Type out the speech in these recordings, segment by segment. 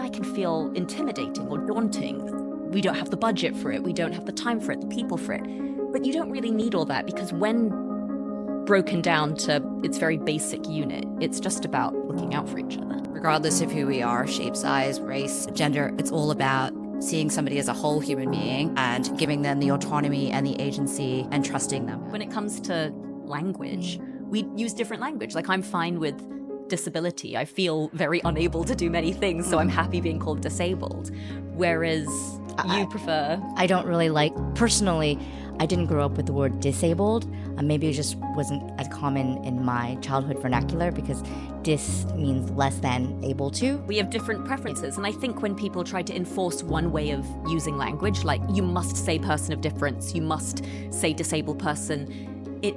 that can feel intimidating or daunting. We don't have the budget for it. We don't have the time for it, the people for it. But you don't really need all that, because when broken down to its very basic unit, it's just about looking out for each other. Regardless of who we are, shape, size, race, gender, it's all about seeing somebody as a whole human being and giving them the autonomy and the agency and trusting them. When it comes to language, we use different language. Like, I'm fine with disability. I feel very unable to do many things, so I'm happy being called disabled. Whereas you prefer... I don't really like, personally, I didn't grow up with the word disabled. Maybe it just wasn't as common in my childhood vernacular, because dis means less than able to. We have different preferences. And I think when people try to enforce one way of using language, like you must say person of difference, you must say disabled person, it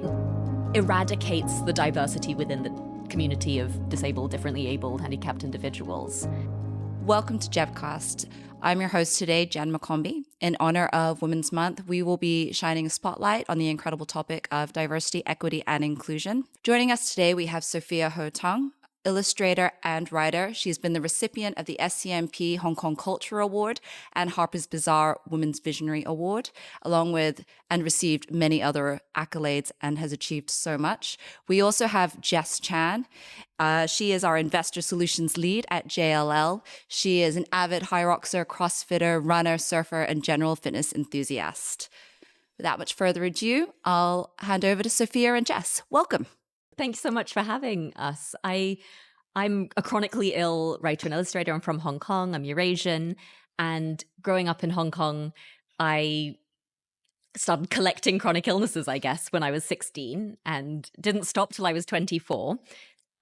eradicates the diversity within the community of disabled, differently abled, handicapped individuals. Welcome to JEBCast. I'm your host today, Jen McCombie. In honor of Women's Month, we will be shining a spotlight on the incredible topic of diversity, equity, and inclusion. Joining us today, we have Sophia Hotung, illustrator and writer. She's been the recipient of the SCMP Hong Kong Culture Award and Harper's Bazaar Women's Visionary Award, along with and received many other accolades and has achieved so much. We also have Jess Chan. She is our investor solutions lead at JLL. She is an avid Hyroxer, CrossFitter, runner, surfer, and general fitness enthusiast. Without much further ado, I'll hand over to Sophia and Jess. Welcome. Thanks so much for having us. I'm a chronically ill writer and illustrator. I'm from Hong Kong. I'm Eurasian. And growing up in Hong Kong, I started collecting chronic illnesses, I guess, when I was 16 and didn't stop till I was 24.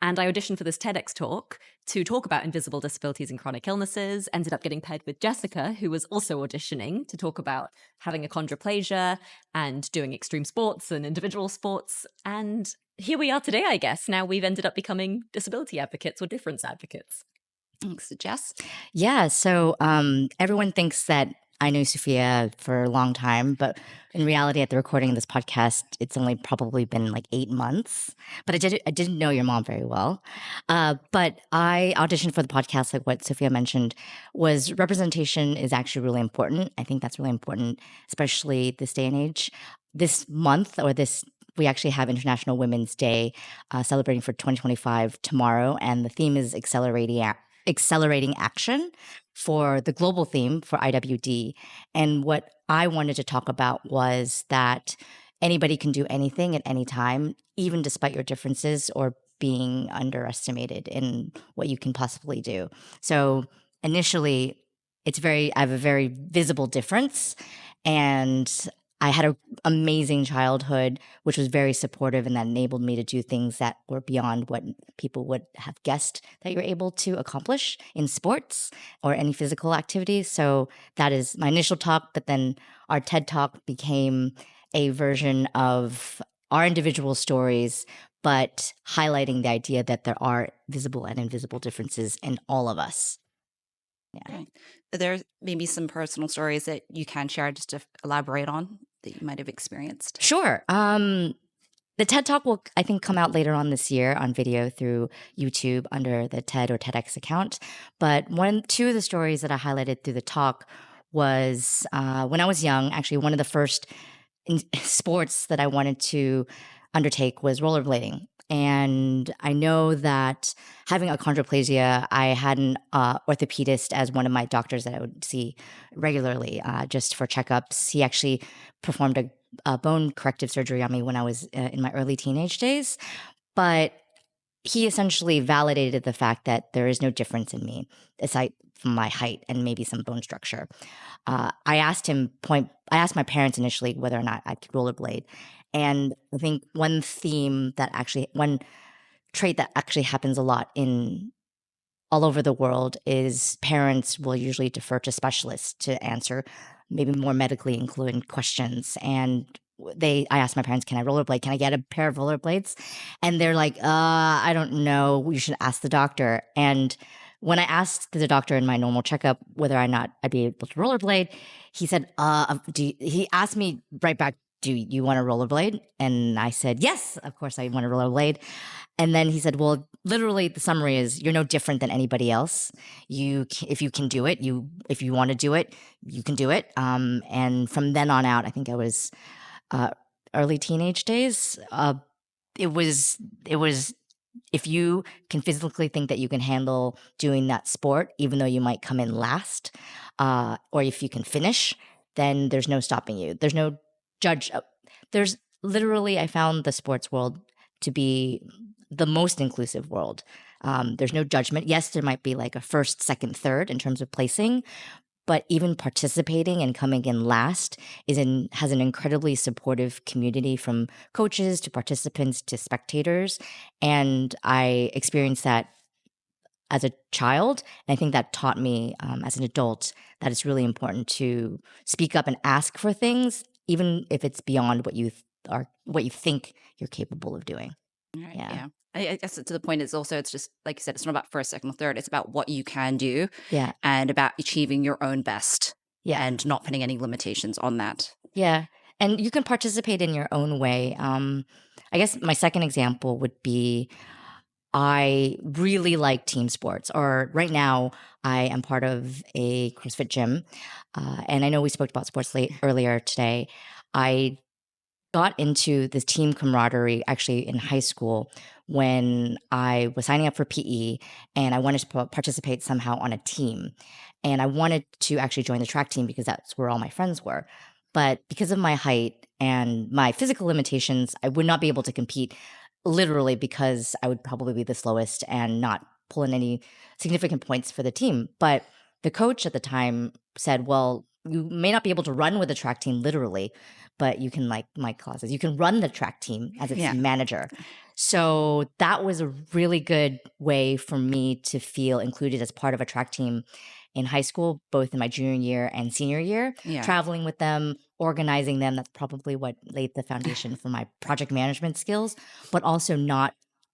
And I auditioned for this TEDx talk to talk about invisible disabilities and chronic illnesses, ended up getting paired with Jessica, who was also auditioning to talk about having achondroplasia and doing extreme sports and individual sports. And here we are today, I guess. Now we've ended up becoming disability advocates or difference advocates. Thanks, Jess. Yeah, so everyone thinks that I knew Sophia for a long time, but in reality, at the recording of this podcast, it's only probably been like 8 months. But I didn't know your mom very well. But I auditioned for the podcast, like what Sophia mentioned, was representation is actually really important. I think that's really important, especially this day and age. This month, or this, we actually have International Women's Day celebrating for 2025 tomorrow, and the theme is accelerating action for the global theme for IWD. And what I wanted to talk about was that anybody can do anything at any time, even despite your differences or being underestimated in what you can possibly do. So initially, I have a very visible difference, and I had an amazing childhood, which was very supportive, and that enabled me to do things that were beyond what people would have guessed that you're able to accomplish in sports or any physical activity. So that is my initial talk, but then our TED Talk became a version of our individual stories, but highlighting the idea that there are visible and invisible differences in all of us. Yeah. Right. There may be some personal stories that you can share just to elaborate on that you might have experienced. Sure. The TED Talk will, I think, come out later on this year on video through YouTube under the TED or TEDx account. But two of the stories that I highlighted through the talk was when I was young. Actually, one of the first sports that I wanted to undertake was rollerblading. And I know that having achondroplasia, I had an orthopedist as one of my doctors that I would see regularly just for checkups. He actually performed a bone corrective surgery on me when I was in my early teenage days. But he essentially validated the fact that there is no difference in me, aside from my height and maybe some bone structure. I asked my parents initially whether or not I could rollerblade. And I think one trait that actually happens a lot all over the world is parents will usually defer to specialists to answer maybe more medically included questions. And I asked my parents, can I rollerblade? Can I get a pair of rollerblades? And they're like, I don't know. You should ask the doctor. And when I asked the doctor in my normal checkup whether or not I'd be able to rollerblade, he said, he asked me right back, do you want to rollerblade? And I said, yes, of course I want to rollerblade. And then he said, well, literally the summary is you're no different than anybody else. If you can do it, if you want to do it, you can do it. And from then on out, I think I was early teenage days. It was if you can physically think that you can handle doing that sport, even though you might come in last, or if you can finish, then there's no stopping you. There's no judge. There's literally, I found the sports world to be the most inclusive world. There's no judgment. Yes, there might be like a first, second, third in terms of placing, but even participating and coming in last has an incredibly supportive community, from coaches to participants to spectators. And I experienced that as a child, and I think that taught me as an adult that it's really important to speak up and ask for things, even if it's beyond what you think you're capable of doing. Right, Yeah. I guess to the point is also, it's just like you said, it's not about first, second, or third. It's about what you can do, Yeah. and about achieving your own best, Yeah. and not putting any limitations on that. Yeah. And you can participate in your own way. I guess my second example would be I really like team sports, or right now I am part of a CrossFit gym. And I know we spoke about sports earlier today. I got into this team camaraderie actually in high school when I was signing up for PE, and I wanted to participate somehow on a team. And I wanted to actually join the track team because that's where all my friends were. But because of my height and my physical limitations, I would not be able to compete, literally because I would probably be the slowest and not pull in any significant points for the team. But the coach at the time said, well, you may not be able to run with the track team literally, but you can, like my classes, you can run the track team as its Yeah. manager. So that was a really good way for me to feel included as part of a track team in high school, both in my junior year and senior year, Yeah. traveling with them, organizing them. That's probably what laid the foundation for my project management skills, but also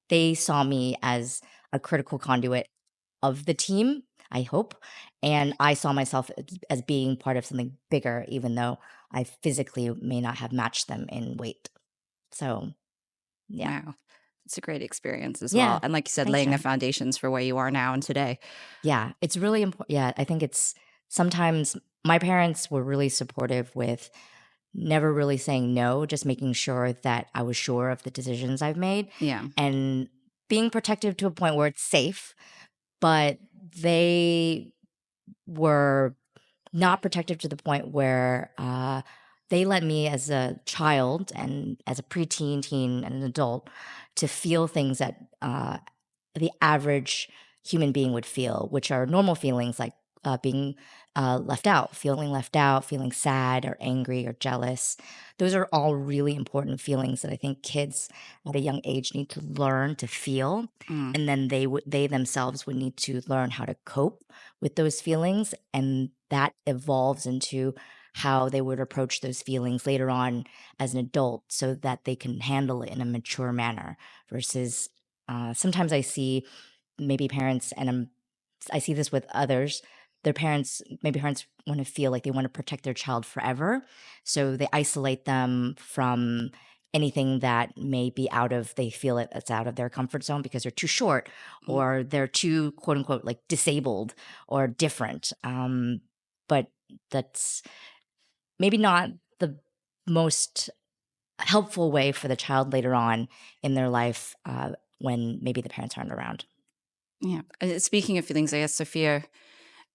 they saw me as a critical conduit of the team, I hope. And I saw myself as being part of something bigger, even though I physically may not have matched them in weight. So, yeah. Wow. It's a great experience as Yeah. well. And like you said, Thanks, laying the Jen. foundations for where you are now and today. Yeah, it's really important. Yeah, I think it's sometimes my parents were really supportive with never really saying no, just making sure that I was sure of the decisions I've made Yeah. and being protective to a point where it's safe. But they were not protective to the point where they let me, as a child and as a preteen, teen, and an adult, to feel things that the average human being would feel, which are normal feelings like being left out, feeling sad or angry or jealous. Those are all really important feelings that I think kids at a young age need to learn to feel. Mm. And then they themselves would need to learn how to cope with those feelings. And that evolves into how they would approach those feelings later on as an adult so that they can handle it in a mature manner versus sometimes I see maybe parents, and I see this with others. Maybe parents want to feel like they want to protect their child forever. So they isolate them from anything that may be they feel it's out of their comfort zone because they're too short or they're too, quote unquote, like disabled or different. But that's maybe not the most helpful way for the child later on in their life when maybe the parents aren't around. Yeah. Speaking of feelings, I guess, Sophia,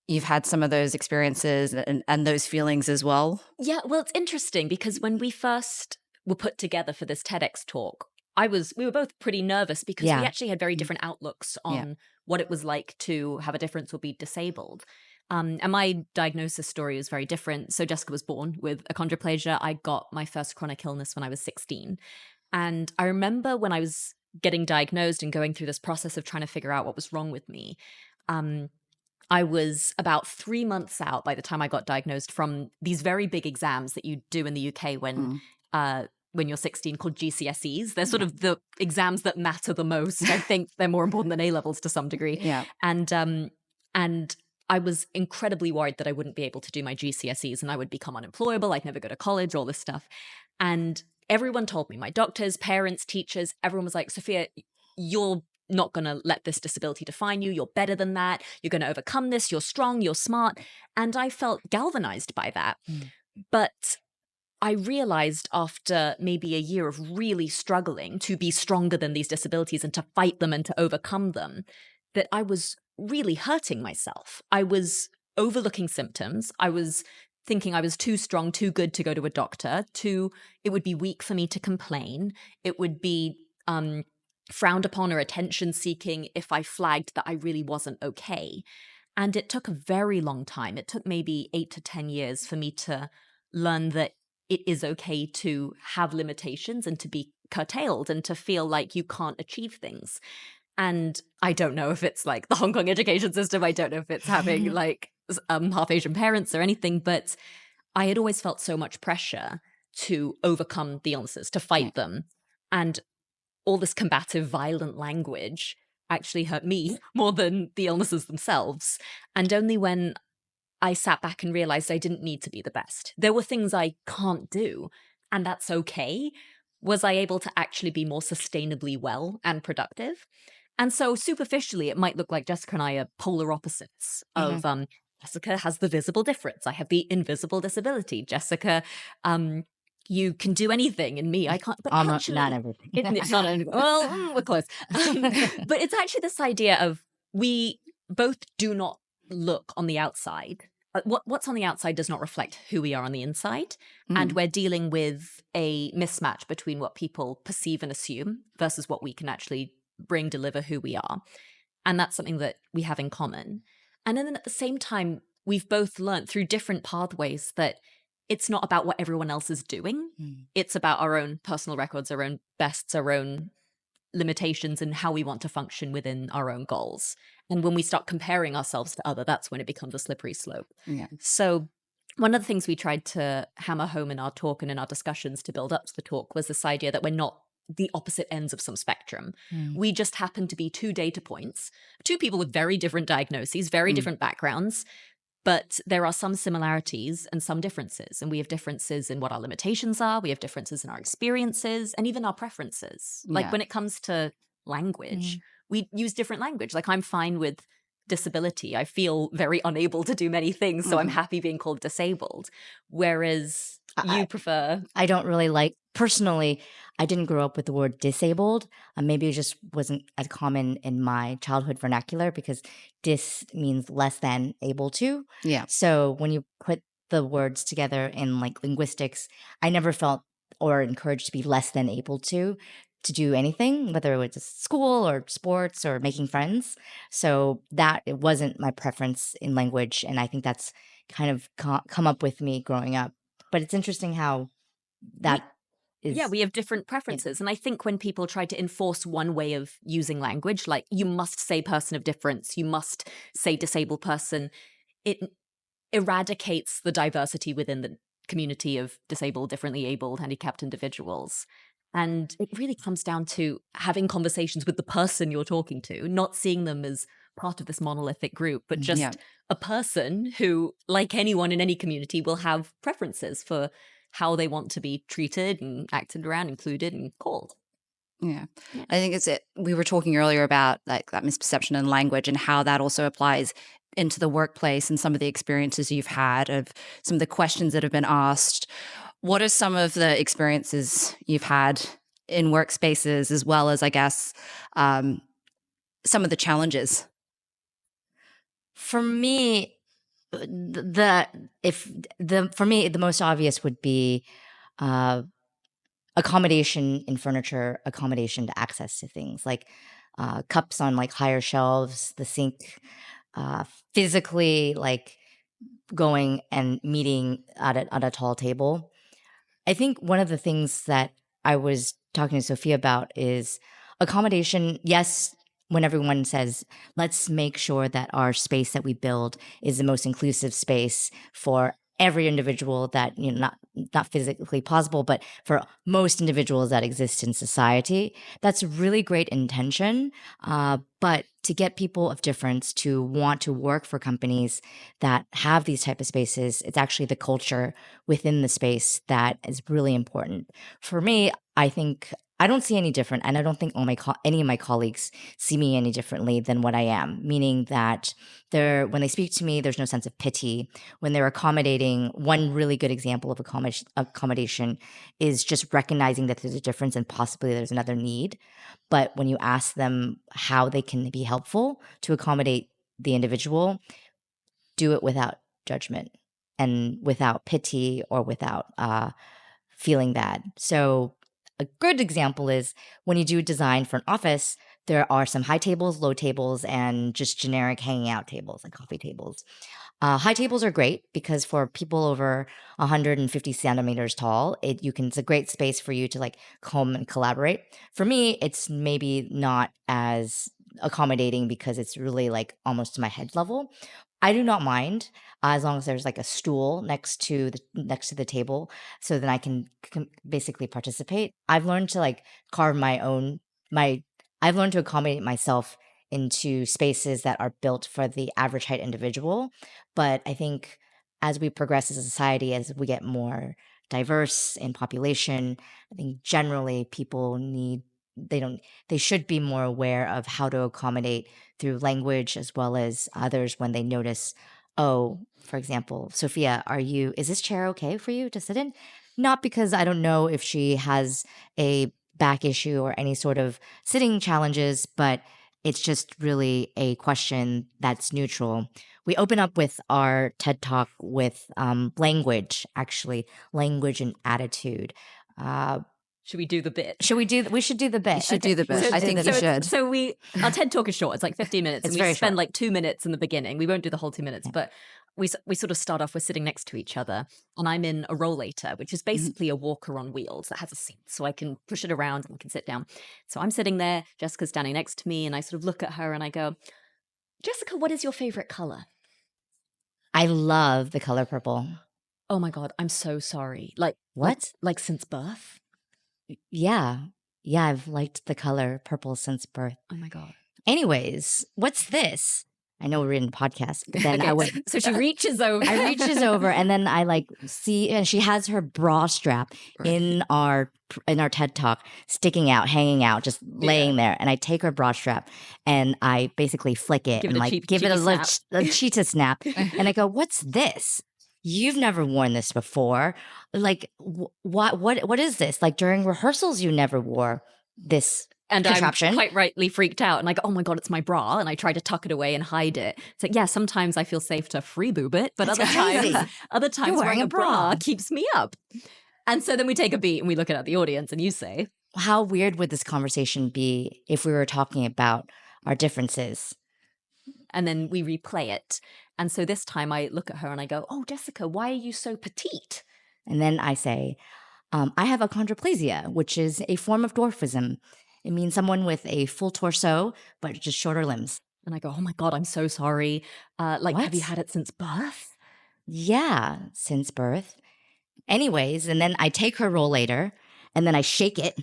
you've had some of those experiences and those feelings as well. Yeah, well, it's interesting because when we first were put together for this TEDx talk, we were both pretty nervous because we actually had very different outlooks on what it was like to have a difference or be disabled. And my diagnosis story is very different. So Jessica was born with achondroplasia. I got my first chronic illness when I was 16. And I remember when I was getting diagnosed and going through this process of trying to figure out what was wrong with me, I was about 3 months out by the time I got diagnosed from these very big exams that you do in the UK when you're 16, called GCSEs. They're sort of the exams that matter the most. I think they're more important than A-levels to some degree. Yeah. And I was incredibly worried that I wouldn't be able to do my GCSEs and I would become unemployable. I'd never go to college, all this stuff. And everyone told me, my doctors, parents, teachers, everyone was like, Sophia, you're not going to let this disability define you. You're better than that. You're going to overcome this. You're strong. You're smart. And I felt galvanized by that. But I realized after maybe a year of really struggling to be stronger than these disabilities and to fight them and to overcome them, that I was really hurting myself. I was overlooking symptoms. I was thinking I was too strong, too good to go to a doctor, it would be weak for me to complain. It would be frowned upon or attention seeking if I flagged that I really wasn't okay. And it took a very long time. It took maybe 8 to 10 years for me to learn that it is okay to have limitations and to be curtailed and to feel like you can't achieve things. And I don't know if it's like the Hong Kong education system. I don't know if it's having like half Asian parents or anything, but I had always felt so much pressure to overcome the illnesses, to fight them. And all this combative, violent language actually hurt me more than the illnesses themselves. And only when I sat back and realized I didn't need to be the best, there were things I can't do, and that's okay, was I able to actually be more sustainably well and productive. And so superficially, it might look like Jessica and I are polar opposites of Jessica has the visible difference. I have the invisible disability. Jessica, you can do anything, and me, I can't. But Almost actually, not everything. it's not. Well, we're close. But it's actually this idea of we both do not look on the outside. What's on the outside does not reflect who we are on the inside. And we're dealing with a mismatch between what people perceive and assume versus what we can actually deliver who we are. And that's something that we have in common. And then at the same time, we've both learned through different pathways that it's not about what everyone else is doing. It's about our own personal records, our own bests, our own limitations, and how we want to function within our own goals. And when we start comparing ourselves to other, that's when it becomes a slippery slope. So one of the things we tried to hammer home in our talk and in our discussions to build up to the talk was this idea that we're not the opposite ends of some spectrum. We just happen to be two data points, two people with very different diagnoses, very different backgrounds, but there are some similarities and some differences. And we have differences in what our limitations are. We have differences in our experiences and even our preferences. Like when it comes to language, we use different language. Like I'm fine with disability. I feel very unable to do many things, so I'm happy being called disabled. Whereas you prefer... I don't really like, personally, I didn't grow up with the word disabled. Maybe it just wasn't as common in my childhood vernacular because dis means less than able to. So when you put the words together in like linguistics, I never felt or encouraged to be less than able to do anything, whether it was school or sports or making friends. So that it wasn't my preference in language. And I think that's kind of come up with me growing up. But it's interesting how that is... Yeah, we have different preferences. And I think when people try to enforce one way of using language, like you must say person of difference, you must say disabled person, it eradicates the diversity within the community of disabled, differently abled, handicapped individuals. And it really comes down to having conversations with the person you're talking to, not seeing them as part of this monolithic group, but just a person who, like anyone in any community, will have preferences for how they want to be treated and acted around, included and called. I think we were talking earlier about like that misperception in language and how that also applies into the workplace and some of the experiences you've had of some of the questions that have been asked. What are some of the experiences you've had in workspaces, as well as, I guess, some of the challenges? For me, the most obvious would be accommodation in furniture, accommodation to access to things like cups on like higher shelves, the sink, physically like going and meeting at a tall table. I think one of the things that I was talking to Sophia about is accommodation. Yes, when everyone says, let's make sure that our space that we build is the most inclusive space for every individual that, not physically possible, but for most individuals that exist in society. That's really great intention. But to get people of difference to want to work for companies that have these type of spaces, it's actually the culture within the space that is really important. For me, I think I don't see any different, and I don't think any of my colleagues see me any differently than what I am. Meaning that when they speak to me, there's no sense of pity. When they're accommodating, one really good example of accommodation is just recognizing that there's a difference and possibly there's another need. But when you ask them how they can be helpful to accommodate the individual, do it without judgment and without pity or without feeling bad. So a good example is when you do design for an office, there are some high tables, low tables, and just generic hanging out tables, like coffee tables. High tables are great because for people over 150 centimeters tall, it's a great space for you to like come and collaborate. For me, it's maybe not as accommodating because it's really like almost to my head level. I do not mind as long as there's like a stool next to the table, so that I can basically participate. I've learned to like carve my. I've learned to accommodate myself into spaces that are built for the average height individual. But I think as we progress as a society, as we get more diverse in population, I think generally people they should be more aware of how to accommodate through language as well as others when they notice, oh, for example, Sophia, is this chair okay for you to sit in? Not because I don't know if she has a back issue or any sort of sitting challenges, but it's just really a question that's neutral. We open up with our TED Talk with language, actually, language and attitude. Should we do the bit? We should do the bit. You should do the bit. So, I think you should. So our TED Talk is short. It's like 15 minutes. It's and very we spend short. like 2 minutes in the beginning. We won't do the whole 2 minutes, but we sort of start off, we're sitting next to each other, and I'm in a rollator, which is basically a walker on wheels that has a seat. So I can push it around and we can sit down. So I'm sitting there, Jessica's standing next to me, and I sort of look at her and I go, Jessica, what is your favorite color? I love the color purple. Oh my God, I'm so sorry. Like, what? Like since birth? Yeah. Yeah, I've liked the color purple since birth. Oh my God. Anyways, what's this? I know we're in a podcast, but then Okay, so she reaches over. I reaches over and then I like see, and she has her bra strap in our TED Talk sticking out, hanging out, just laying there. And I take her bra strap and I basically flick it and like give it a cheetah snap. And I go, "What's this? You've never worn this before. Like, what is this? Like during rehearsals, you never wore this." And contraption. I'm quite rightly freaked out. And I go, oh my God, it's my bra. And I try to tuck it away and hide it. It's like, yeah, sometimes I feel safe to free boob it, but other times wearing a bra keeps me up. And so then we take a beat and we look at the audience and you say, how weird would this conversation be if we were talking about our differences? And then we replay it. And so this time I look at her and I go, oh, Jessica, why are you so petite? And then I say, I have achondroplasia, which is a form of dwarfism. It means someone with a full torso, but just shorter limbs. And I go, oh my God, I'm so sorry. Have you had it since birth? Yeah, since birth. Anyways, and then I take her rollator and then I shake it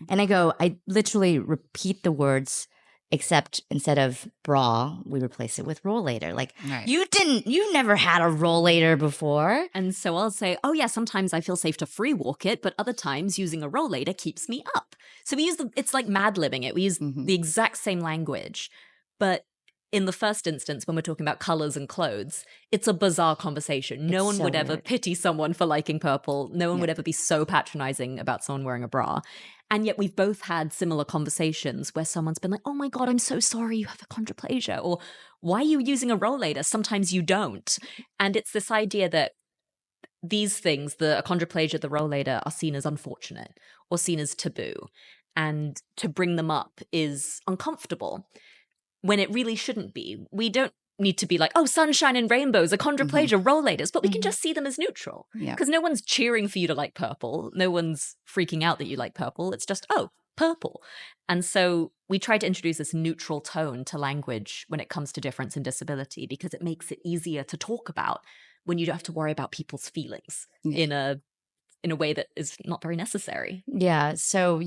and I literally repeat the words, except instead of bra, we replace it with rollator. Like, you never had a rollator before. And so I'll say, oh yeah, sometimes I feel safe to free walk it, but other times using a rollator keeps me up. So we use it's like mad-libbing it. We use the exact same language, but in the first instance, when we're talking about colors and clothes, it's a bizarre conversation. No one would ever pity someone for liking purple. No one would ever be so patronizing about someone wearing a bra. And yet we've both had similar conversations where someone's been like, oh my God, I'm so sorry you have achondroplasia. Or why are you using a rollator? Sometimes you don't. And it's this idea that these things, the achondroplasia, the rollator, are seen as unfortunate or seen as taboo. And to bring them up is uncomfortable when it really shouldn't be. We don't need to be like, oh, sunshine and rainbows, achondroplasia, rollators, but we can just see them as neutral. Because no one's cheering for you to like purple. No one's freaking out that you like purple. It's just, oh, purple. And so we try to introduce this neutral tone to language when it comes to difference and disability, because it makes it easier to talk about when you don't have to worry about people's feelings in a way that is not very necessary. Yeah. So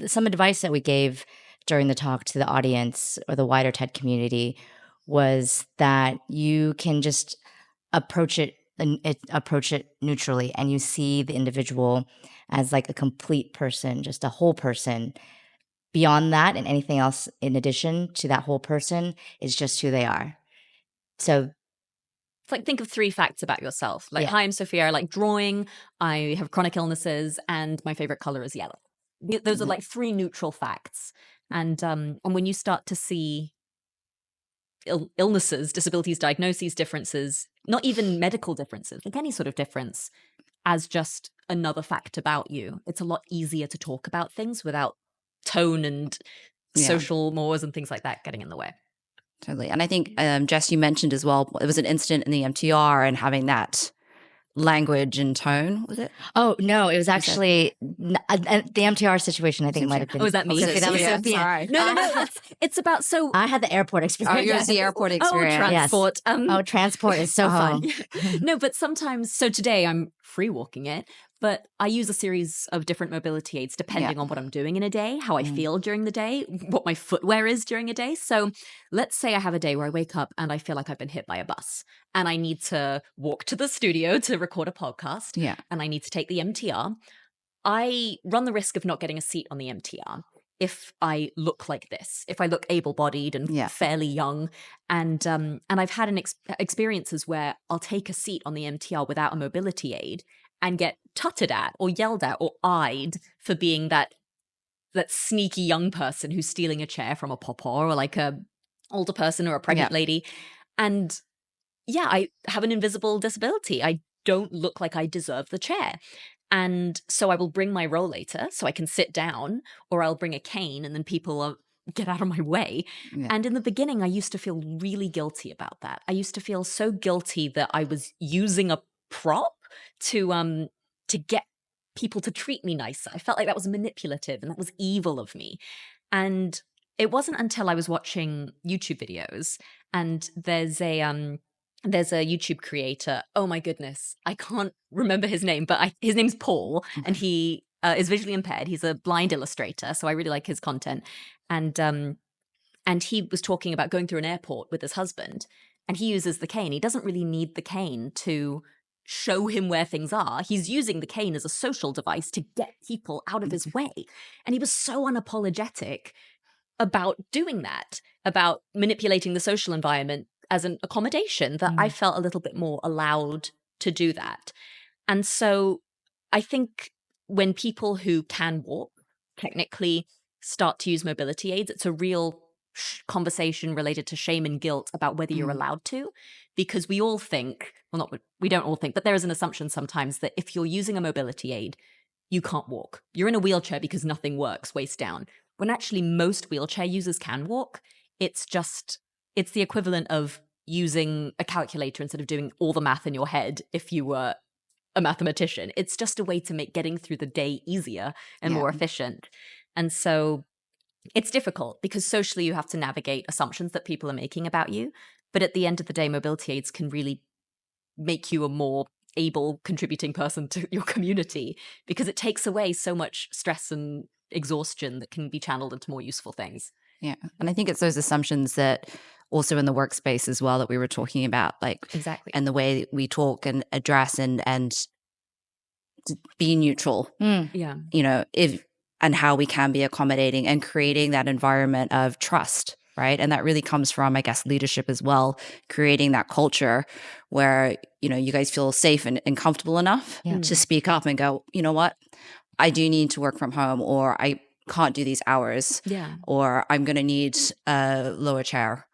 some advice that we gave during the talk to the audience or the wider TED community was that you can just approach it approach it neutrally, and you see the individual as like a complete person, just a whole person. Beyond that, and anything else in addition to that whole person is just who they are. So it's like, think of 3 facts about yourself. Like, Yeah. hi, I'm Sophia. I like drawing. I have chronic illnesses, and my favorite color is yellow. Those are like 3 neutral facts. And when you start to see illnesses, disabilities, diagnoses, differences, not even medical differences, like any sort of difference, as just another fact about you, it's a lot easier to talk about things without tone and social mores and things like that getting in the way. Totally. And I think, Jess, you mentioned as well, it was an incident in the MTR and having that language and tone, was it? Oh, no, it was actually the MTR situation, I think might have been. Oh, is that me? Sophia, that was Yeah, Sophia. sorry. No. It's about, so I had the airport experience. Oh, yours the airport experience. transport. Transport is so fun. No, but sometimes, so today I'm free walking it, but I use a series of different mobility aids depending on what I'm doing in a day, how I feel during the day, what my footwear is during a day. So let's say I have a day where I wake up and I feel like I've been hit by a bus and I need to walk to the studio to record a podcast and I need to take the MTR. I run the risk of not getting a seat on the MTR if I look like this, if I look able-bodied and fairly young. And I've had experiences where I'll take a seat on the MTR without a mobility aid and get tutted at or yelled at or eyed for being that sneaky young person who's stealing a chair from a papa or like a older person or a pregnant lady. And I have an invisible disability. I don't look like I deserve the chair. And so I will bring my rollator so I can sit down, or I'll bring a cane and then people will get out of my way. And in the beginning, I used to feel really guilty about that. I used to feel so guilty that I was using a prop to get people to treat me nicer. I felt like that was manipulative and that was evil of me. And it wasn't until I was watching YouTube videos, and there's a YouTube creator. Oh my goodness, I can't remember his name, but his name's Paul, and he is visually impaired. He's a blind illustrator, so I really like his content. And he was talking about going through an airport with his husband, and he uses the cane. He doesn't really need the cane to show him where things are. He's using the cane as a social device to get people out of his way. And he was so unapologetic about doing that, about manipulating the social environment as an accommodation, that I felt a little bit more allowed to do that. And so I think when people who can walk technically start to use mobility aids, it's a real conversation related to shame and guilt about whether you're allowed to, because we all think, we don't all think, but there is an assumption sometimes that if you're using a mobility aid, you can't walk. You're in a wheelchair because nothing works, waist down. When actually most wheelchair users can walk, it's the equivalent of using a calculator instead of doing all the math in your head if you were a mathematician. It's just a way to make getting through the day easier and more efficient. And so it's difficult because socially you have to navigate assumptions that people are making about you. But at the end of the day, mobility aids can really make you a more able contributing person to your community, because it takes away so much stress and exhaustion that can be channeled into more useful things. Yeah. And I think it's those assumptions that also in the workspace as well that we were talking about, like Exactly. and the way we talk and address and be neutral. Yeah. You know, and how we can be accommodating and creating that environment of trust, right? And that really comes from, I guess, leadership as well, creating that culture where, you know, you guys feel safe and comfortable enough to speak up and go, you know what, I do need to work from home, or I can't do these hours, or I'm going to need a lower chair.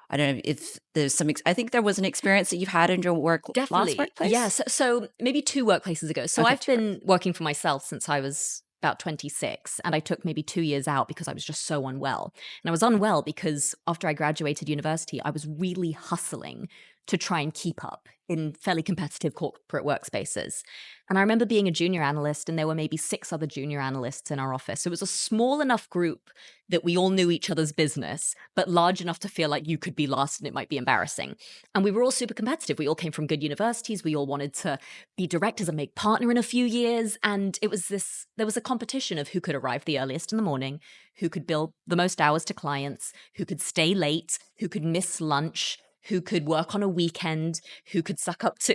I don't know if there's some, I think there was an experience that you've had in your last workplace? Yes. So maybe 2 workplaces ago. So I've been working for myself since I was about 26, and I took maybe 2 years out because I was just so unwell. And I was unwell because after I graduated university, I was really hustling to try and keep up in fairly competitive corporate workspaces. And I remember being a junior analyst, and there were maybe 6 other junior analysts in our office. So it was a small enough group that we all knew each other's business, but large enough to feel like you could be last and it might be embarrassing. And we were all super competitive. We all came from good universities. We all wanted to be directors and make partner in a few years. And there was a competition of who could arrive the earliest in the morning, who could bill the most hours to clients, who could stay late, who could miss lunch, who could work on a weekend, who could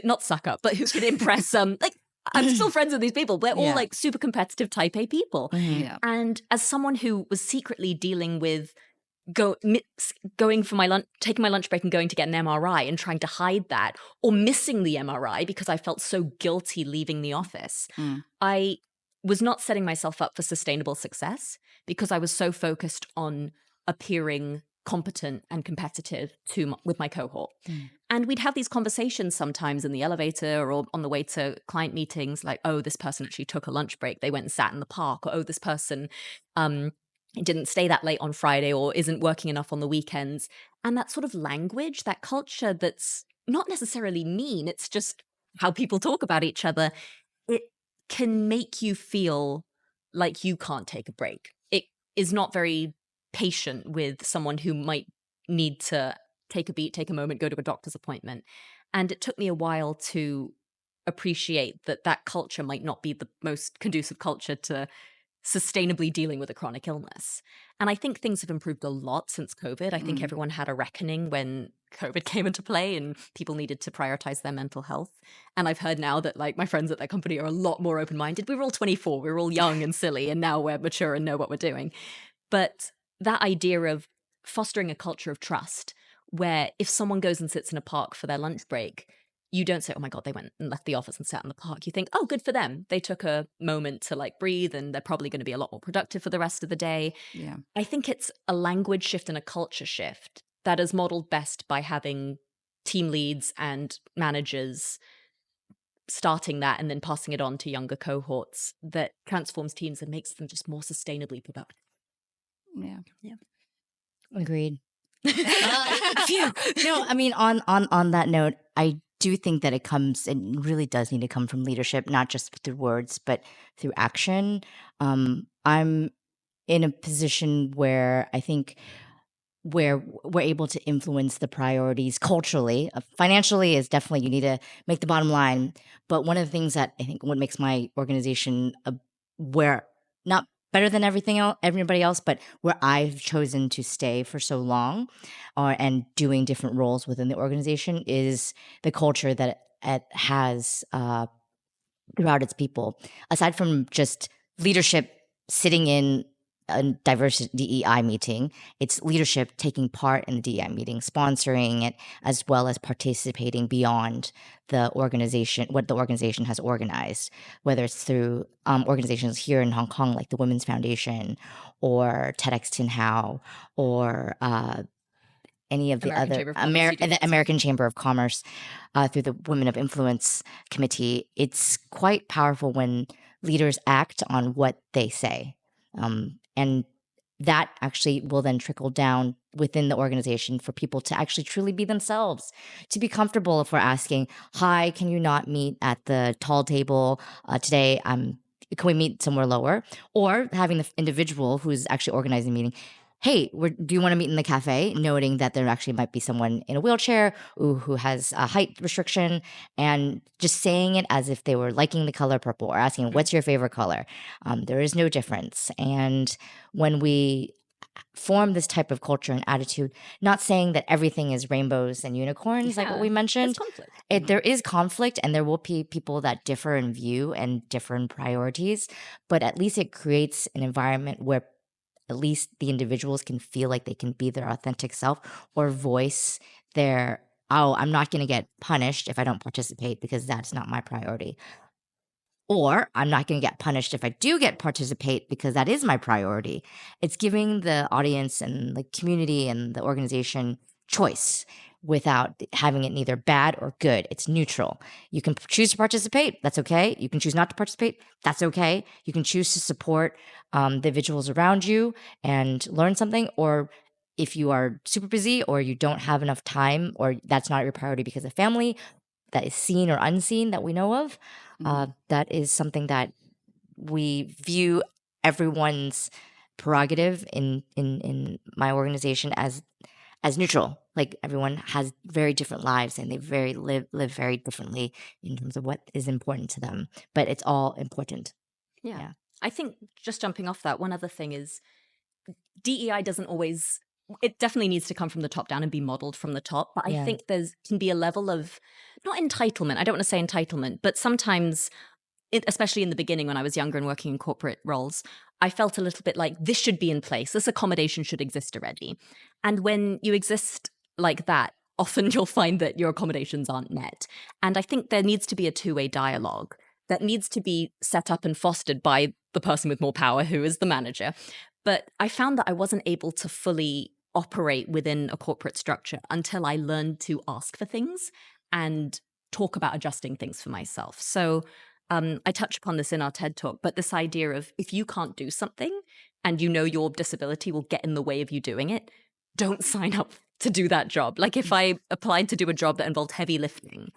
not suck up, but who could impress like I'm still friends with these people. They're all like super competitive type A people. Yeah. And as someone who was secretly dealing with going for my lunch, taking my lunch break and going to get an MRI and trying to hide that, or missing the MRI because I felt so guilty leaving the office, I was not setting myself up for sustainable success because I was so focused on appearing competent and competitive with my cohort. And we'd have these conversations sometimes in the elevator or on the way to client meetings, like, oh, this person actually took a lunch break. They went and sat in the park. Or, oh, this person didn't stay that late on Friday or isn't working enough on the weekends. And that sort of language, that culture that's not necessarily mean, it's just how people talk about each other. It can make you feel like you can't take a break. It is not very patient with someone who might need to take a beat, take a moment, go to a doctor's appointment. And it took me a while to appreciate that culture might not be the most conducive culture to sustainably dealing with a chronic illness. And I think things have improved a lot since COVID. I think everyone had a reckoning when COVID came into play and people needed to prioritize their mental health. And I've heard now that like my friends at that company are a lot more open-minded. We were all 24, we were all young and silly, and now we're mature and know what we're doing. But that idea of fostering a culture of trust, where if someone goes and sits in a park for their lunch break, you don't say, oh my God, they went and left the office and sat in the park. You think, oh, good for them. They took a moment to like breathe and they're probably going to be a lot more productive for the rest of the day. Yeah. I think it's a language shift and a culture shift that is modeled best by having team leads and managers starting that and then passing it on to younger cohorts that transforms teams and makes them just more sustainably productive. Yeah. Agreed. No, I mean, on that note, I do think that it really does need to come from leadership, not just through words, but through action. I'm in a position where I think where we're able to influence the priorities culturally. Financially is definitely, you need to make the bottom line. But one of the things that I think what makes my organization where not better than everybody else, but where I've chosen to stay for so long, and doing different roles within the organization, is the culture that it has throughout its people. Aside from just leadership sitting in a diverse DEI meeting, it's leadership taking part in the DEI meeting, sponsoring it, as well as participating beyond the organization, what the organization has organized, whether it's through organizations here in Hong Kong, like the Women's Foundation or TEDx Tin Hau, or any of the the American Chamber of Commerce, through the Women of Influence Committee. It's quite powerful when leaders act on what they say. And that actually will then trickle down within the organization for people to actually truly be themselves, to be comfortable if we're asking, hi, can you not meet at the tall table today? Can we meet somewhere lower? Or having the individual who's actually organizing the meeting, hey, do you want to meet in the cafe? Noting that there actually might be someone in a wheelchair who has a height restriction, and just saying it as if they were liking the color purple or asking, what's your favorite color? There is no difference. And when we form this type of culture and attitude, not saying that everything is rainbows and unicorns, like what we mentioned. There is conflict, and there will be people that differ in view and different priorities, but at least it creates an environment where at least the individuals can feel like they can be their authentic self, or voice their, oh, I'm not going to get punished if I don't participate because that's not my priority. Or I'm not going to get punished if I do participate because that is my priority. It's giving the audience and the community and the organization choice without having it neither bad or good. It's neutral. You can choose to participate. That's okay. You can choose not to participate. That's okay. You can choose to support the individuals around you and learn something. Or if you are super busy or you don't have enough time, or that's not your priority because of family that is seen or unseen that we know of, that is something that we view everyone's prerogative in my organization as neutral. Like, everyone has very different lives and they live very differently in terms of what is important to them, but it's all important. Yeah. I think, just jumping off that, one other thing is DEI doesn't always it definitely needs to come from the top down and be modeled from the top. But I Yeah. think can be a level of, not entitlement, I don't want to say entitlement, but sometimes, especially in the beginning when I was younger and working in corporate roles, I felt a little bit like this should be in place. This accommodation should exist already. And when you exist like that, often you'll find that your accommodations aren't met. And I think there needs to be a two-way dialogue that needs to be set up and fostered by the person with more power, who is the manager. But I found that I wasn't able to fully operate within a corporate structure until I learned to ask for things and talk about adjusting things for myself. So I touch upon this in our TED Talk, but this idea of if you can't do something and you know your disability will get in the way of you doing it, don't sign up to do that job. Like if I applied to do a job that involved heavy lifting,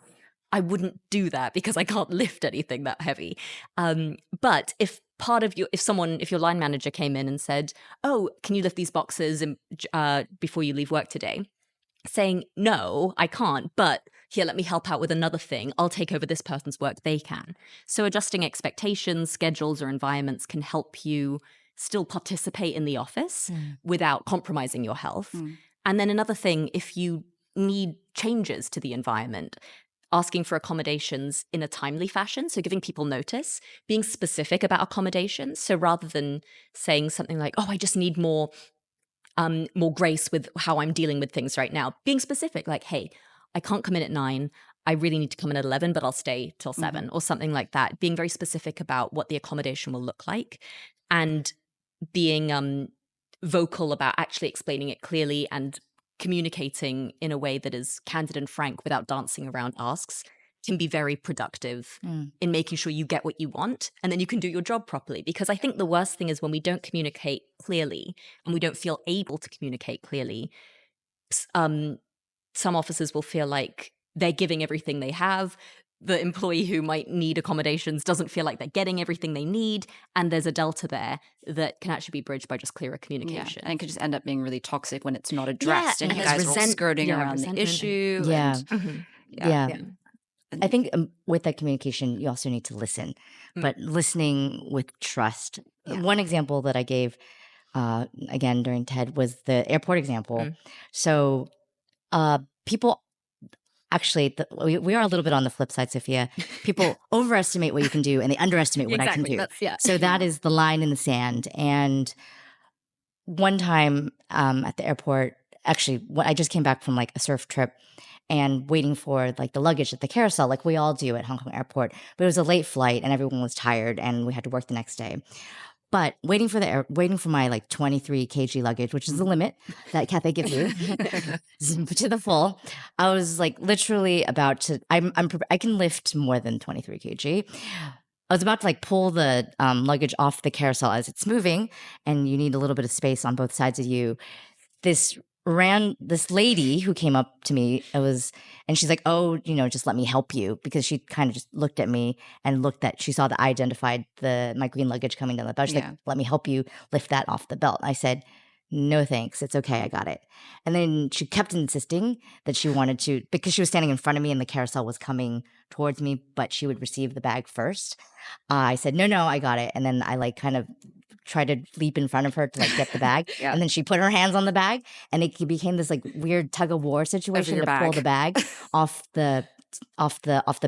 I wouldn't do that because I can't lift anything that heavy. But if your line manager came in and said, "Oh, can you lift these boxes before you leave work today?" Saying, "No, I can't, but here, let me help out with another thing. I'll take over this person's work, they can." So adjusting expectations, schedules, or environments can help you still participate in the office without compromising your health. And then another thing, if you need changes to the environment, asking for accommodations in a timely fashion, so giving people notice, being specific about accommodations. So rather than saying something like, "Oh, I just need more grace with how I'm dealing with things right now," being specific, like, "Hey, I can't come in at 9. I really need to come in at 11, but I'll stay till 7 or something like that. Being very specific about what the accommodation will look like and being vocal about actually explaining it clearly and communicating in a way that is candid and frank without dancing around asks can be very productive in making sure you get what you want and then you can do your job properly. Because I think the worst thing is when we don't communicate clearly and we don't feel able to communicate clearly, some officers will feel like they're giving everything they have. The employee who might need accommodations doesn't feel like they're getting everything they need. And there's a delta there that can actually be bridged by just clearer communication. And it could just end up being really toxic when it's not addressed and you guys are all skirting around the resentment. issue. I think with that communication, you also need to listen, but listening with trust. One example that I gave, again, during TED was the airport example. So people... Actually, we are a little bit on the flip side, Sophia. People overestimate what you can do and they underestimate what I can do. So that is the line in the sand. And one time at the airport, actually, I just came back from like a surf trip and waiting for like the luggage at the carousel, like we all do at Hong Kong airport. But it was a late flight and everyone was tired and we had to work the next day. But waiting for my like 23 kg luggage, which is the limit that Cathay gives you to the full, I was like literally about to. I can lift more than 23 kg. I was about to like pull the luggage off the carousel as it's moving, and you need a little bit of space on both sides of you. This lady who came up to me, and she's like, "Oh, just let me help you," because she kind of just looked at me and she saw that I identified my green luggage coming down the belt. She's like, "Let me help you lift that off the belt." I said, "No, thanks. It's okay. I got it." And then she kept insisting that she wanted to, because she was standing in front of me and the carousel was coming towards me, but she would receive the bag first. I said, "No, I got it." And then I like kind of tried to leap in front of her to like get the bag. And then she put her hands on the bag and it became this like weird tug of war situation to pull the bag off the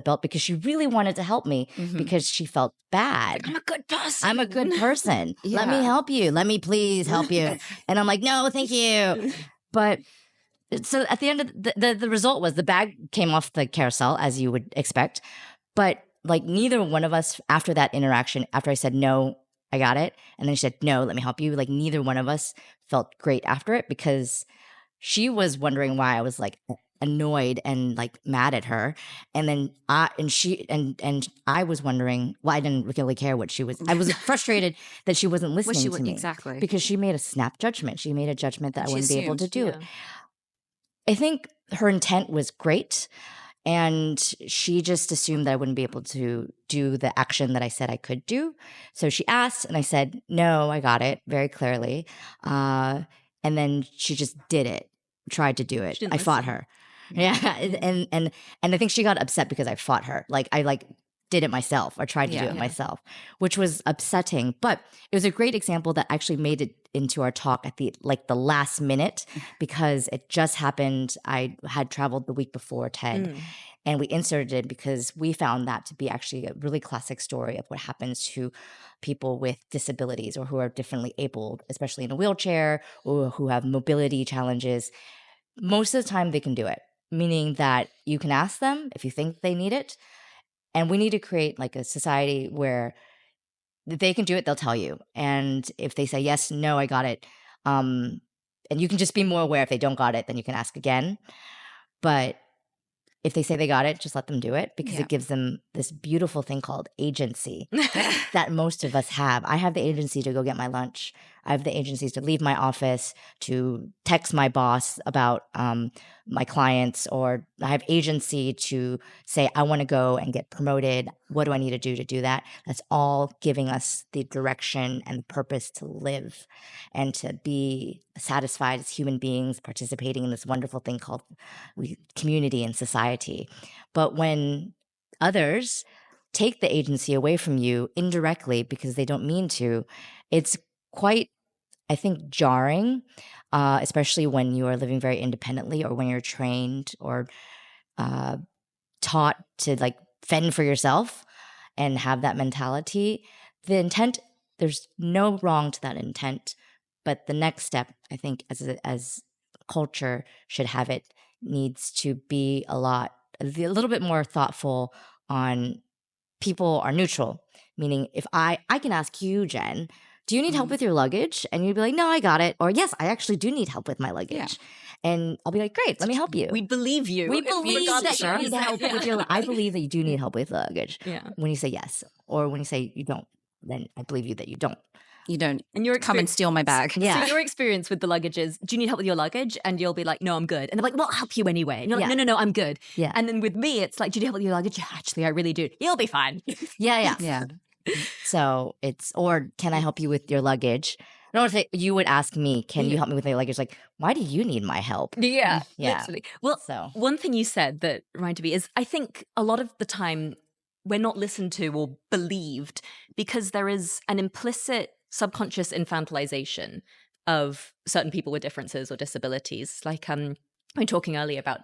belt because she really wanted to help me because she felt bad. I'm a good person. I'm a good person. Let me help you. Let me please help you. And I'm like, "No, thank you." But so at the end of the result was the bag came off the carousel as you would expect. But like neither one of us after that interaction, after I said, "No, I got it," and then she said, "No, let me help you," like neither one of us felt great after it because she was wondering why I was like annoyed and like mad at her. And then I was wondering why I didn't really care what she was. I was frustrated that she wasn't listening to me. Exactly. Because she made a snap judgment. She made a judgment that I wouldn't be able to do it. I think her intent was great. And she just assumed that I wouldn't be able to do the action that I said I could do. So she asked, and I said, "No, I got it," very clearly. And then she just did it, tried to do it. I fought her. Yeah. And I think she got upset because I fought her. Like I did it myself or tried to do it myself, which was upsetting. But it was a great example that actually made it into our talk at the last minute, because it just happened. I had traveled the week before TED, and we inserted it because we found that to be actually a really classic story of what happens to people with disabilities or who are differently abled, especially in a wheelchair or who have mobility challenges. Most of the time they can do it, meaning that you can ask them if you think they need it. And we need to create like a society where they can do it, they'll tell you. And if they say, yes, no, I got it. And you can just be more aware if they don't got it, then you can ask again. But if they say they got it, just let them do it, because it gives them this beautiful thing called agency that most of us have. I have the agency to go get my lunch. I have the agencies to leave my office, to text my boss about my clients, or I have agency to say, I want to go and get promoted. What do I need to do that? That's all giving us the direction and the purpose to live and to be satisfied as human beings, participating in this wonderful thing called community and society. But when others take the agency away from you indirectly because they don't mean to, it's quite, I think, jarring, especially when you are living very independently or when you're trained or taught to like fend for yourself and have that mentality. The intent, there's no wrong to that intent, but the next step, I think, as culture should have it, needs to be a little bit more thoughtful on people are neutral. Meaning if I can ask you, Jen, do you need help with your luggage? And you'd be like, no, I got it. Or yes, I actually do need help with my luggage. Yeah. And I'll be like, great, let me help you. We believe you. We believe that you need help with your I believe that you do need help with luggage. Yeah. When you say yes. Or when you say you don't, then I believe you that you don't. You don't and your come and steal my bag. Yeah. So your experience with the luggage is, do you need help with your luggage? And you'll be like, no, I'm good. And they're like, well, I'll help you anyway. And you're like, no, I'm good. Yeah. And then with me, it's like, do you need help with your luggage? Yeah, actually, I really do. You'll be fine. Yeah. Yeah. So it's, or can I help you with your luggage? I don't want to say, you would ask me, can you help me with my luggage? Like, why do you need my help? Yeah, Yeah. literally. Well, one thing you said that reminded me is, I think a lot of the time we're not listened to or believed because there is an implicit subconscious infantilization of certain people with differences or disabilities. Like we were talking earlier about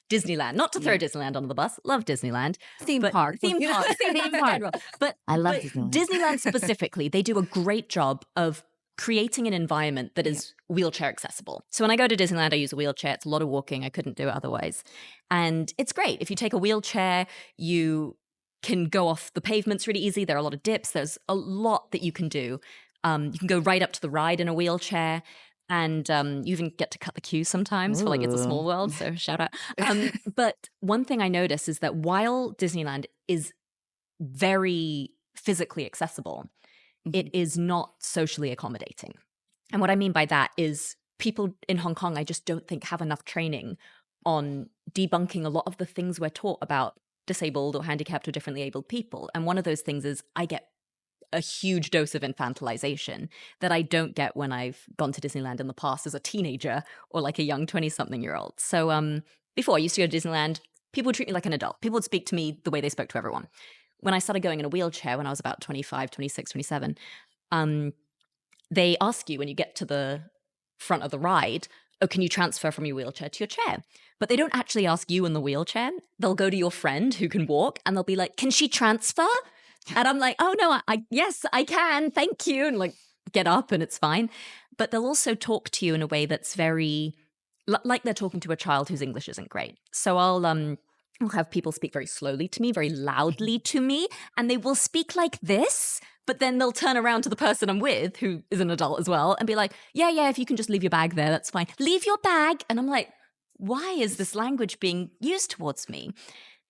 Disneyland, not to throw Disneyland under the bus, love Disneyland. Theme park. Theme park. But I love Disneyland. Disneyland specifically, they do a great job of creating an environment that is wheelchair accessible. So when I go to Disneyland, I use a wheelchair. It's a lot of walking. I couldn't do it otherwise. And it's great. If you take a wheelchair, you can go off the pavements really easy. There are a lot of dips. There's a lot that you can do. You can go right up to the ride in a wheelchair. And you even get to cut the queue sometimes for like It's a Small World. So shout out. But one thing I notice is that while Disneyland is very physically accessible, it is not socially accommodating. And what I mean by that is people in Hong Kong, I just don't think have enough training on debunking a lot of the things we're taught about disabled or handicapped or differently abled people. And one of those things is I get a huge dose of infantilization that I don't get when I've gone to Disneyland in the past as a teenager or like a young 20-something-year-old. So before I used to go to Disneyland, people would treat me like an adult. People would speak to me the way they spoke to everyone. When I started going in a wheelchair when I was about 25, 26, 27, they ask you when you get to the front of the ride, oh, can you transfer from your wheelchair to your chair? But they don't actually ask you in the wheelchair. They'll go to your friend who can walk and they'll be like, can she transfer? And I'm like, oh no, yes, I can. Thank you. And like get up and it's fine. But they'll also talk to you in a way that's very like they're talking to a child whose English isn't great. So I'll have people speak very slowly to me, very loudly to me, and they will speak like this, but then they'll turn around to the person I'm with, who is an adult as well, and be like, yeah, if you can just leave your bag there, that's fine. Leave your bag. And I'm like, why is this language being used towards me?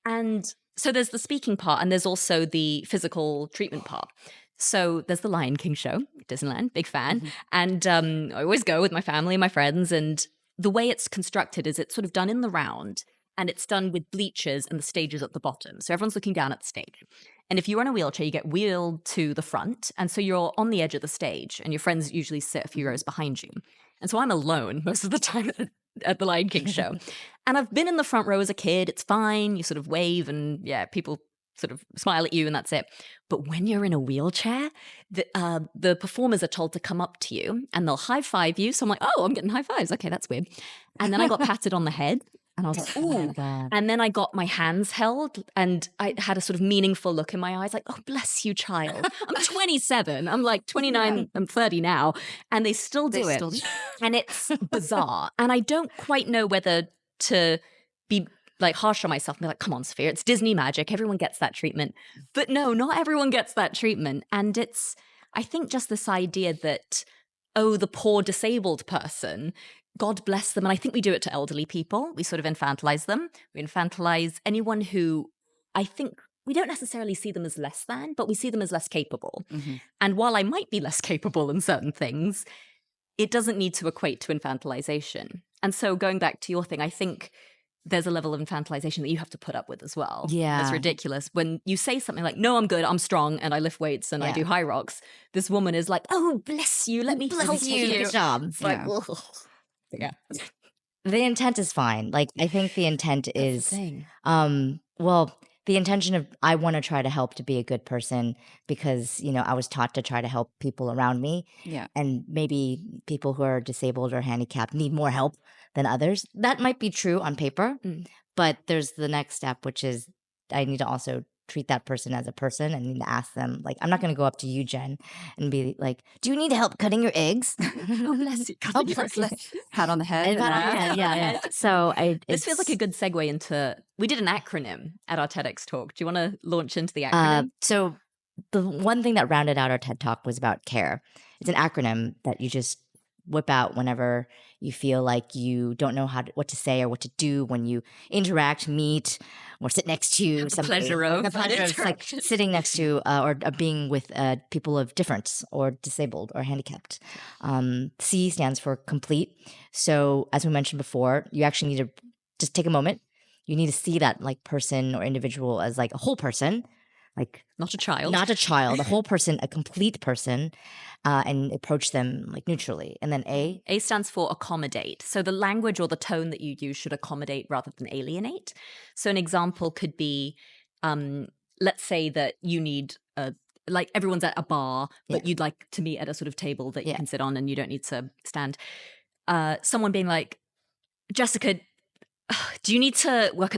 And so there's the speaking part, and there's also the physical treatment part. So there's the Lion King show, Disneyland, big fan. And I always go with my family and my friends, and the way it's constructed is it's sort of done in the round. And it's done with bleachers and the stages at the bottom. So everyone's looking down at the stage. And if you're in a wheelchair, you get wheeled to the front. And so you're on the edge of the stage. And your friends usually sit a few rows behind you. And so I'm alone most of the time at the Lion King show. And I've been in the front row as a kid. It's fine. You sort of wave and people sort of smile at you and that's it. But when you're in a wheelchair, the performers are told to come up to you and they'll high five you. So I'm like, oh, I'm getting high fives. Okay, that's weird. And then I got patted on the head. And I was like, Oh my ooh. God. And then I got my hands held and I had a sort of meaningful look in my eyes, like, oh, bless you, child. I'm 27. I'm like 29. I'm 30 now. And they still do it. And it's bizarre. And I don't quite know whether to be like harsh on myself and be like, come on, Sophia, it's Disney magic. Everyone gets that treatment. But no, not everyone gets that treatment. And it's, I think, just this idea that, oh, the poor disabled person, God bless them. And I think we do it to elderly people. We sort of infantilize them. We infantilize anyone who I think we don't necessarily see them as less than, but we see them as less capable. Mm-hmm. And while I might be less capable in certain things, it doesn't need to equate to infantilization. And so going back to your thing, I think there's a level of infantilization that you have to put up with as well. Yeah. That's ridiculous. When you say something like, no, I'm good, I'm strong, and I lift weights and I do high rocks, this woman is like, oh, bless you, let me help you. Good job. It's like, ugh. Yeah. The intent is fine. Like, I think the intent That's the is, thing. well, the intention of, I want to try to help to be a good person because, you know, I was taught to try to help people around me. Yeah. And maybe people who are disabled or handicapped need more help than others. That might be true on paper, but there's the next step, which is I need to also treat that person as a person and need to ask them, like, I'm not going to go up to you, Jen, and be like, do you need help cutting your eggs? Oh, bless you. Oh, bless you. Pat on the head. And pat on the head, yeah. So This feels like a good segue into, we did an acronym at our TEDx talk. Do you want to launch into the acronym? So the one thing that rounded out our TED Talk was about C.A.R.E. It's an acronym that you just whip out whenever you feel like you don't know what to say or what to do when you interact, meet, or sit next to somebody. The pleasure of like sitting next to or being with people of difference or disabled or handicapped. C stands for complete. So as we mentioned before, you actually need to just take a moment. You need to see that like person or individual as like a whole person. Like not a child, a whole person, a complete person, and approach them like neutrally. And then A stands for accommodate. So the language or the tone that you use should accommodate rather than alienate. So an example could be, let's say that you need like everyone's at a bar, but you'd like to meet at a sort of table that you can sit on and you don't need to stand. Someone being like, Jessica, do you need to work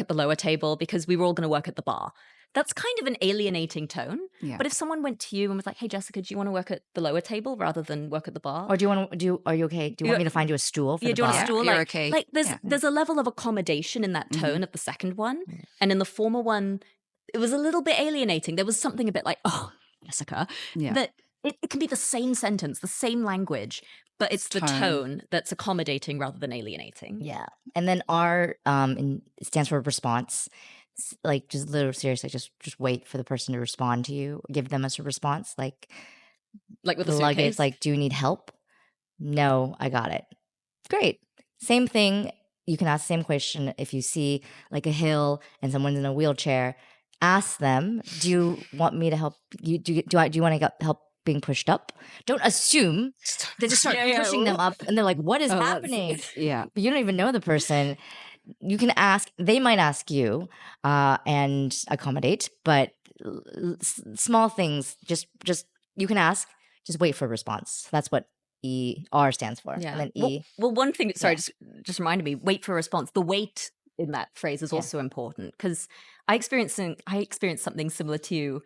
at the lower table because we were all going to work at the bar? That's kind of an alienating tone. Yeah. But if someone went to you and was like, hey, Jessica, do you want to work at the lower table rather than work at the bar? Or are you okay? Do you want me to find you a stool for the bar? Do you want a stool? You're okay. Like there's a level of accommodation in that tone of the second one. And in the former one, it was a little bit alienating. There was something a bit like, oh, Jessica, that it can be the same sentence, the same language, but it's the tone that's accommodating rather than alienating. Yeah. And then R stands for response. Like just a little seriously, just wait for the person to respond to you. Give them a response, like with the luggage. Like, do you need help? No, I got it. Great. Same thing. You can ask the same question if you see like a hill and someone's in a wheelchair. Ask them, do you want me to help you? Do you want to get help being pushed up? Don't assume. They just start pushing them up, and they're like, "What is happening?" But you don't even know the person. You can ask, they might ask you and accommodate, but small things, just you can ask, just wait for a response. That's what R stands for. Yeah. And then E. Well, one thing, sorry, just reminded me, wait for a response. The wait in that phrase is also important because I experienced something similar to you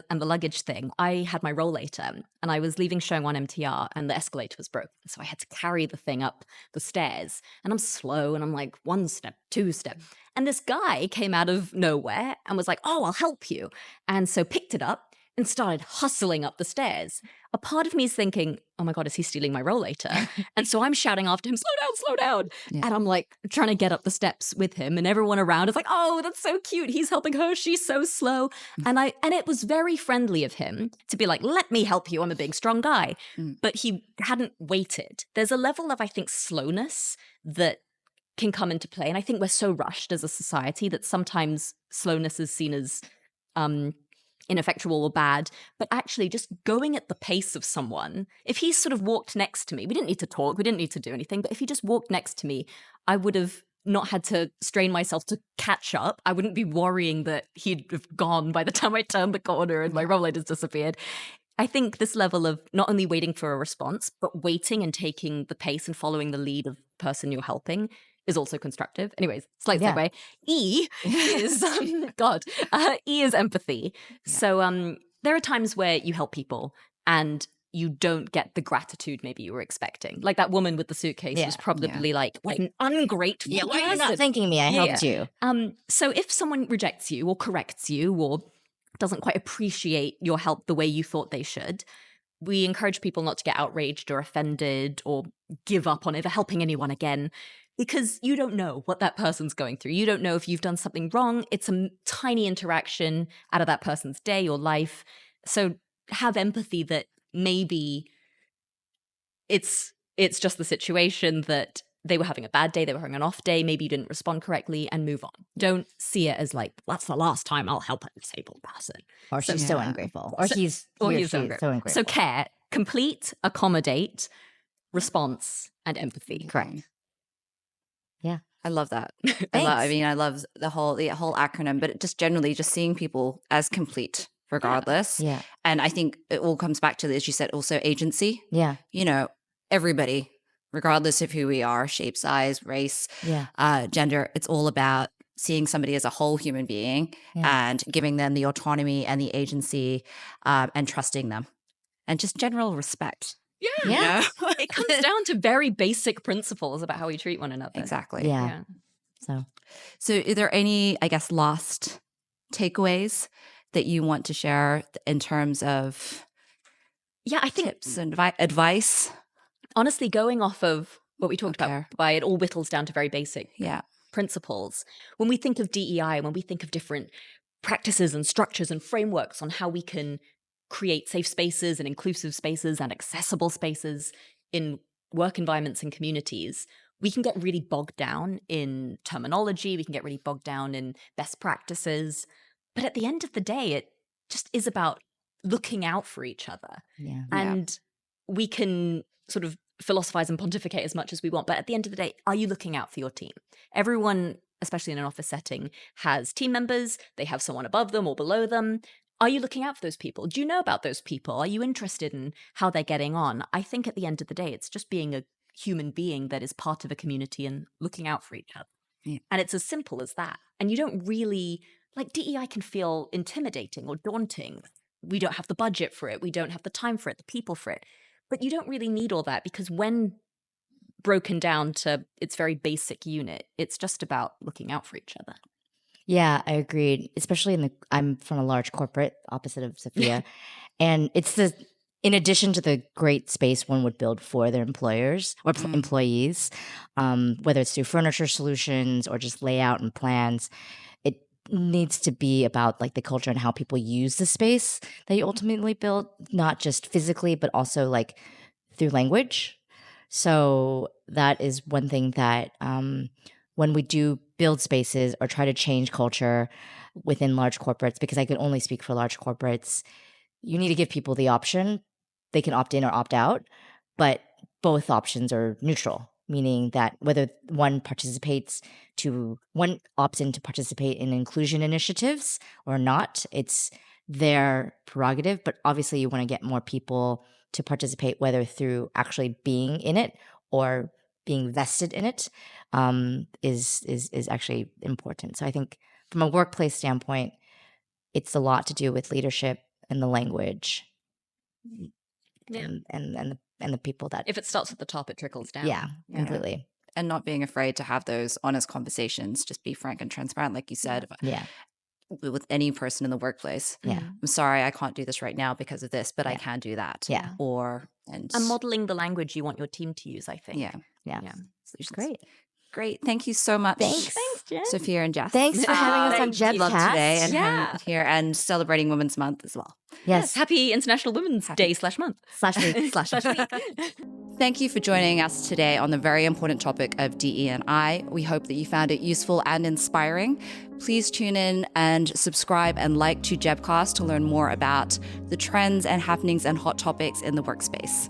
and the luggage thing. I had my rollator and I was leaving showing on MTR and the escalator was broken. So I had to carry the thing up the stairs and I'm slow and I'm like 1 step, 2 step. And this guy came out of nowhere and was like, oh, I'll help you. And so picked it up and started hustling up the stairs. A part of me is thinking, oh my God, is he stealing my rollator? And so I'm shouting after him, slow down. Yeah. And I'm like trying to get up the steps with him and everyone around is like, oh, that's so cute. He's helping her. She's so slow. And it was very friendly of him to be like, let me help you. I'm a big, strong guy. But he hadn't waited. There's a level of, I think, slowness that can come into play. And I think we're so rushed as a society that sometimes slowness is seen as ineffectual or bad, but actually just going at the pace of someone. If he sort of walked next to me, we didn't need to talk, we didn't need to do anything, but if he just walked next to me, I would have not had to strain myself to catch up. I wouldn't be worrying that he'd have gone by the time I turned the corner and my role had just disappeared. I think this level of not only waiting for a response, but waiting and taking the pace and following the lead of the person you're helping is also constructive. Anyways, slight segue. E is, E is empathy. Yeah. So there are times where you help people and you don't get the gratitude maybe you were expecting. Like that woman with the suitcase was probably like, what an ungrateful person. Why are you not thanking me? I helped you. So if someone rejects you or corrects you or doesn't quite appreciate your help the way you thought they should, we encourage people not to get outraged or offended or give up on ever helping anyone again, because you don't know what that person's going through. You don't know if you've done something wrong. It's a tiny interaction out of that person's day or life. So have empathy that maybe it's just the situation that they were having a bad day, they were having an off day, maybe you didn't respond correctly, and move on. Don't see it as like, that's the last time I'll help a disabled person. Or she's so ungrateful. Or he's so ungrateful. So care, complete, accommodate, response, and empathy. Correct. Yeah. I love that. I love the whole acronym, but just generally just seeing people as complete regardless. Yeah. And I think it all comes back to, as you said, also agency. Yeah. Everybody, regardless of who we are, shape, size, race, gender, it's all about seeing somebody as a whole human being and giving them the autonomy and the agency and trusting them and just general respect. Yeah. It comes down to very basic principles about how we treat one another. Exactly. Yeah. So are there any, I guess, last takeaways that you want to share in terms of I think tips and advice? Honestly, going off of what we talked about, it all whittles down to very basic principles. When we think of DEI, when we think of different practices and structures and frameworks on how we can create safe spaces and inclusive spaces and accessible spaces in work environments and communities, we can get really bogged down in terminology. We can get really bogged down in best practices. But at the end of the day, it just is about looking out for each other. Yeah. And we can sort of philosophize and pontificate as much as we want. But at the end of the day, are you looking out for your team? Everyone, especially in an office setting, has team members. They have someone above them or below them. Are you looking out for those people? Do you know about those people? Are you interested in how they're getting on? I think at the end of the day, it's just being a human being that is part of a community and looking out for each other. Yeah. And it's as simple as that. And you don't really, like, DEI can feel intimidating or daunting. We don't have the budget for it. We don't have the time for it, the people for it. But you don't really need all that, because when broken down to its very basic unit, it's just about looking out for each other. Yeah, I agreed. Especially I'm from a large corporate, opposite of Sophia. And it's in addition to the great space one would build for their employers or employees, whether it's through furniture solutions or just layout and plans, it needs to be about like the culture and how people use the space that you ultimately build, not just physically, but also like through language. So that is one thing that when we do build spaces or try to change culture within large corporates, because I can only speak for large corporates, you need to give people the option. They can opt in or opt out, but both options are neutral, meaning that whether one opts in to participate in inclusion initiatives or not, it's their prerogative. But obviously you want to get more people to participate, whether through actually being in it or being vested in it, is actually important. So I think from a workplace standpoint, it's a lot to do with leadership and the language, and the people that. If it starts at the top, it trickles down. Yeah, completely. And not being afraid to have those honest conversations. Just be frank and transparent, like you said. Yeah. With any person in the workplace. Yeah. I'm sorry, I can't do this right now because of this, but I can do that. Yeah. And modeling the language you want your team to use, I think. Yeah. Solutions. Great. Thank you so much. Thanks, Jen. Sophia and Jess. Thanks for having us on JEBCast today and here and celebrating Women's Month as well. Yes. Happy International Women's Day /month. /week. Thank you for joining us today on the very important topic of DE&I. We hope that you found it useful and inspiring. Please tune in and subscribe and like to JEBCast to learn more about the trends and happenings and hot topics in the workspace.